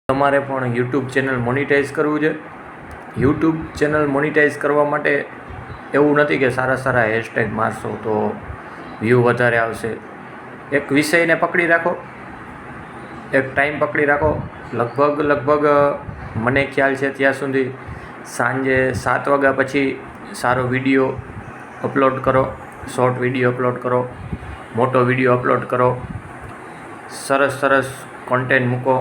તમારે પણ YouTube channel monetise કરવું છે. યુટ્યુબ ચેનલ મોનિટાઈઝ કરવા માટે એવું નથી કે સારા સારા હેશટેગ મારશો તો વ્યૂ વધારે આવશે. એક વિષયને પકડી રાખો, એક ટાઈમ પકડી રાખો. લગભગ મને ખ્યાલ છે ત્યાં સુધી સાંજે 7 વાગ્યા પછી સારો વિડીયો અપલોડ કરો, શોર્ટ વિડીયો અપલોડ કરો, મોટો વિડીયો અપલોડ કરો, સરસ કોન્ટેન્ટ મૂકો,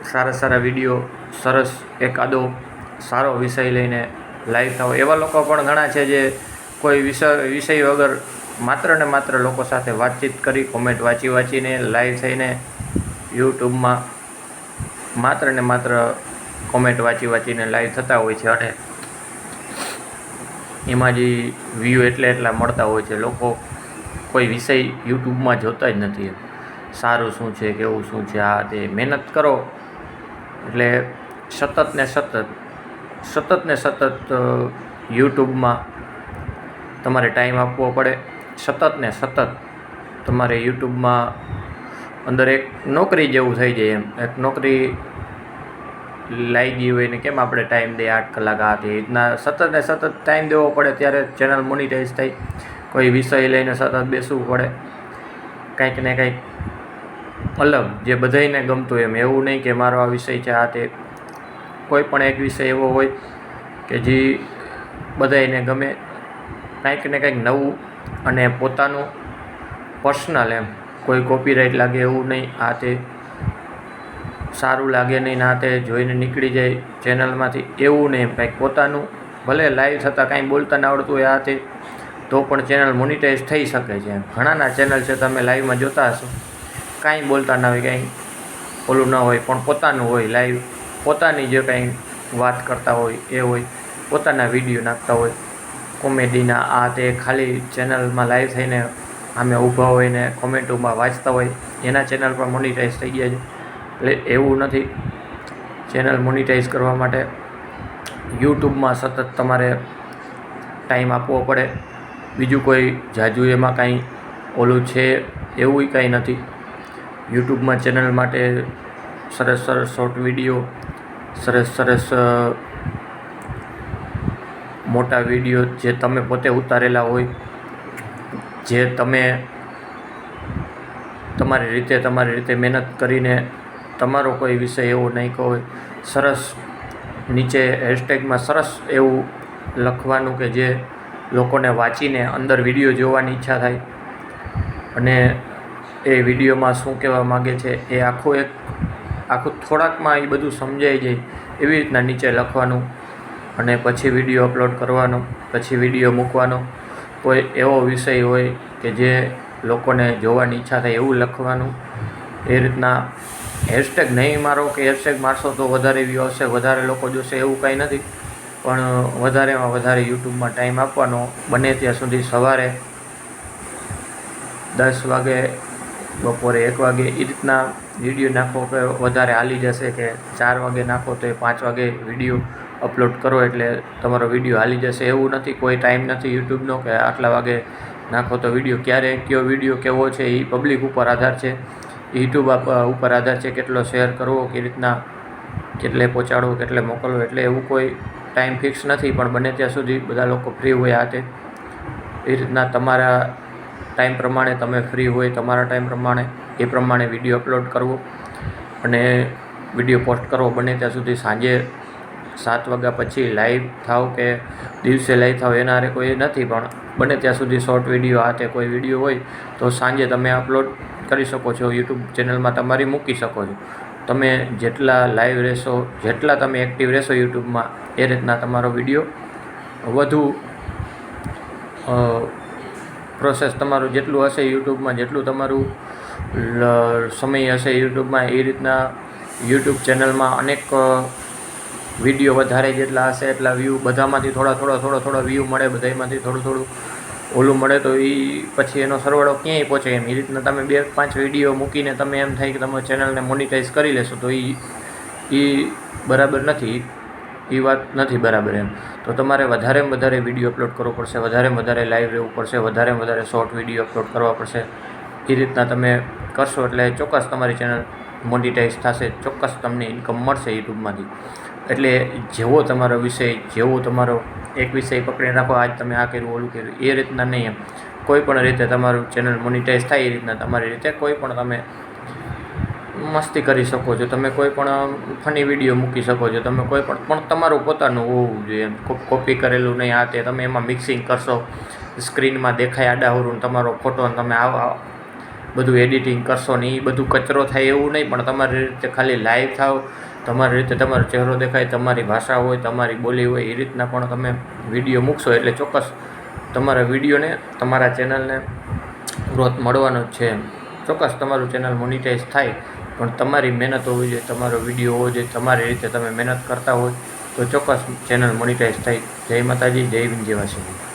સારા વિડીયો, સરસ એકાદો સારો વિષય લઈને લાઈવ થાવ. એવા લોકો પણ ઘણા છે જે કોઈ વિષય વગર માત્ર ને માત્ર લોકો સાથે વાતચીત કરી, કોમેન્ટ વાંચીને લાઈવ થઈને યુટ્યુબમાં માત્ર ને માત્ર કોમેન્ટ વાંચીને લાઈવ થતા હોય છે અને એમાં જે વ્યૂ એટલા મળતા હોય છે. લોકો કોઈ વિષય યુટ્યુબમાં જોતા જ નથી. સારું શું છે, કેવું શું છે, આ તે મહેનત કરો એટલે સતત ને સતત યુટ્યુબમાં તમારે ટાઈમ આપવો પડે. સતત તમારે યુટ્યુબમાં અંદર એક નોકરી જેવું થઈ જાય. એક નોકરી લાગી હોય ને કેમ આપણે ટાઈમ દઈએ 8 કલાક આ તે રીતના સતત ટાઈમ દેવો પડે ત્યારે ચેનલ મોનિટાઈઝ થાય. કોઈ વિષય લઈને સતત બેસવું પડે, કંઈક ને કંઈક અલગ જે બધાયને ગમતું એમ. એવું નહીં કે મારો આ વિષય છે આ તે. કોઈ પણ એક વિષય એવો હોય કે જે બધાયને ગમે, કંઈક ને કંઈક નવું અને પોતાનું પર્સનલ એમ. કોઈ કોપીરાઇટ લાગે એવું નહીં, આ તે સારું લાગે નહીં, ના તે જોઈને નીકળી જાય ચેનલમાંથી એવું નહીં. કંઈક પોતાનું ભલે લાઈવ થતાં કાંઈ બોલતા ના આવડતું હોય આ તે તો પણ ચેનલ મોનિટાઈઝ થઈ શકે છે. ઘણાના ચેનલ છે તમે લાઈવમાં જોતા હશો, કાંઈ બોલતા ના હોય, કાંઈ ઓલું ન હોય, પણ પોતાનું હોય લાઈવ, પોતાની જે કાંઈ વાત કરતા હોય એ હોય, પોતાના વિડીયો નાખતા હોય કોમેડીના આ તે, ખાલી ચેનલમાં લાઈવ થઈને આમે ઊભા હોય ને કોમેન્ટોમાં વાંચતા હોય, એના ચેનલ પણ મોનિટાઈઝ થઈ ગયા છે. એટલે એવું નથી. ચેનલ મોનિટાઈઝ કરવા માટે યુટ્યુબમાં સતત તમારે ટાઈમ આપવો પડે. બીજું કોઈ જાજુ એમાં કાંઈ ઓલું છે એવું કાંઈ નથી. યુટ્યુબમાં ચેનલ માટે સરસ શોર્ટ વિડીયો, સરસ મોટા વિડીયો જે તમે પોતે ઉતારેલા હોય, જે તમે તમારી રીતે મહેનત કરીને તમારો કોઈ વિષય એવો નાખ્યો હોય, સરસ નીચે હેશટેગમાં સરસ એવું લખવાનું કે જે લોકોને વાંચીને અંદર વિડીયો જોવાની ઈચ્છા થાય અને એ વિડીયોમાં શું કહેવા માગે છે એ આખું થોડાકમાં એ બધું સમજાઈ જાય એવી રીતના નીચે લખવાનું અને પછી વિડીયો અપલોડ કરવાનો, પછી વિડીયો મૂકવાનો. કોઈ એવો વિષય હોય કે જે લોકોને જોવાની ઈચ્છા થાય એવું લખવાનું. એ રીતના હેશટેગ નહીં મારો કે હેશટેગ મારશો તો વધારે વ્યૂ આવશે, વધારે લોકો જોશે એવું કાંઈ નથી. પણ વધારેમાં વધારે યુટ્યુબમાં ટાઈમ આપવાનો. બને ત્યાં સુધી સવારે 10 વાગે, બપોરે 1 વાગે એ રીતના વિડીયો નાખો કે વધારે હાલી જશે, કે 4 વાગે નાખો તો 5 વાગે વિડીયો અપલોડ કરો એટલે તમારો વિડીયો હાલી જશે એવું નથી. કોઈ ટાઈમ નથી યુટ્યુબનો કે આટલા વાગે નાખો તો વિડીયો. ક્યારે કયો વિડીયો કેવો છે એ પબ્લિક ઉપર આધાર છે, યુટ્યુબ ઉપર આધાર છે. કેટલો શેર કરવો, કે રીતના કેટલે પહોંચાડવો, કેટલે મોકલવો, એટલે એવું કોઈ ટાઈમ ફિક્સ નથી. પણ બને ત્યાં સુધી બધા લોકો ફ્રી હોય આ તે એ રીતના તમારા ટાઈમ પ્રમાણે તમે ફ્રી હોય, તમારા ટાઈમ પ્રમાણે એ પ્રમાણે વિડીયો અપલોડ કરવો અને વિડીયો પોસ્ટ કરવો. બને ત્યાં સુધી સાંજે 7 વાગ્યા પછી લાઈવ થાવ કે દિવસે લાઈવ થાવ એના હારે કોઈ નથી, પણ બને ત્યાં સુધી શોર્ટ વિડીયો આ તે કોઈ વિડીયો હોય તો સાંજે તમે અપલોડ કરી શકો છો, યુટ્યુબ ચેનલમાં તમારી મૂકી શકો છો. તમે જેટલા લાઈવ રહેશો, જેટલા તમે એક્ટિવ રહેશો યુટ્યુબમાં, એ રીતના તમારો વિડીયો વધુ પ્રોસેસ તમારું જેટલું હશે યુટ્યુબમાં, જેટલું તમારું સમય હશે યુટ્યુબમાં, એ રીતના યુટ્યુબ ચેનલમાં અનેક વિડીયો વધારે જેટલા હશે એટલા વ્યૂ, બધામાંથી થોડા વ્યૂ મળે, બધામાંથી થોડું ઓલું મળે તો એ પછી એનો સરવાળો ક્યાંય પહોંચે એમ. એ રીતના તમે 2-5 વિડીયો મૂકીને તમે એમ થાય કે તમે ચેનલને મોનિટાઈઝ કરી લેશો તો એ બરાબર નથી. એ વાત નથી બરાબર એમ. તો તમારે વધારેમાં વધારે વિડીયો અપલોડ કરવો પડશે, વધારેમાં વધારે લાઈવ રહેવું પડશે, વધારેમાં વધારે શોર્ટ વિડીયો અપલોડ કરવા પડશે. એ રીતના તમે કરશો એટલે ચોક્કસ તમારી ચેનલ મોનિટાઈઝ થશે, ચોક્કસ તમને ઇન્કમ મળશે યુટ્યુબમાંથી. એટલે જેવો તમારો વિષય, જેવો તમારો એક વિષય પકડીને રાખો, આજ તમે આ કર્યું, ઓલું કર્યું, એ રીતના નહીં. એમ કોઈ પણ રીતે તમારું ચેનલ મોનિટાઈઝ થાય એ રીતના તમારી રીતે કોઈ પણ તમે મસ્તી કરી શકો છો, તમે કોઈ પણ ફની વિડીયો મૂકી શકો છો, તમે કોઈ પણ તમારું પોતાનું હોવું જોઈએ. કોપી કરેલું નહીં, આ તે તમે એમાં મિક્સિંગ કરશો, સ્ક્રીનમાં દેખાય આડાહરું તમારો ફોટો, તમે આવા બધું એડિટિંગ કરશો ને એ બધું કચરો થાય એવું નહીં, પણ તમારી રીતે ખાલી લાઈવ થાવ, તમારી રીતે તમારો ચહેરો દેખાય, તમારી ભાષા હોય, તમારી બોલી હોય, એ રીતના પણ તમે વિડીયો મૂકશો એટલે ચોક્કસ તમારા વિડીયોને, તમારા ચેનલને ગ્રોથ મળવાનો જ છે. ચોક્કસ તમારું ચેનલ મોનિટાઈઝ થાય, પણ તમારી મહેનત હોવી જોઈએ, તમારો વિડીયો હોવો જોઈએ, તમારી રીતે તમે મહેનત કરતા હોય તો ચોક્કસ ચેનલ મોનિટાઈઝ થાય. જય માતાજી, જય ભીમ, જય વાસી.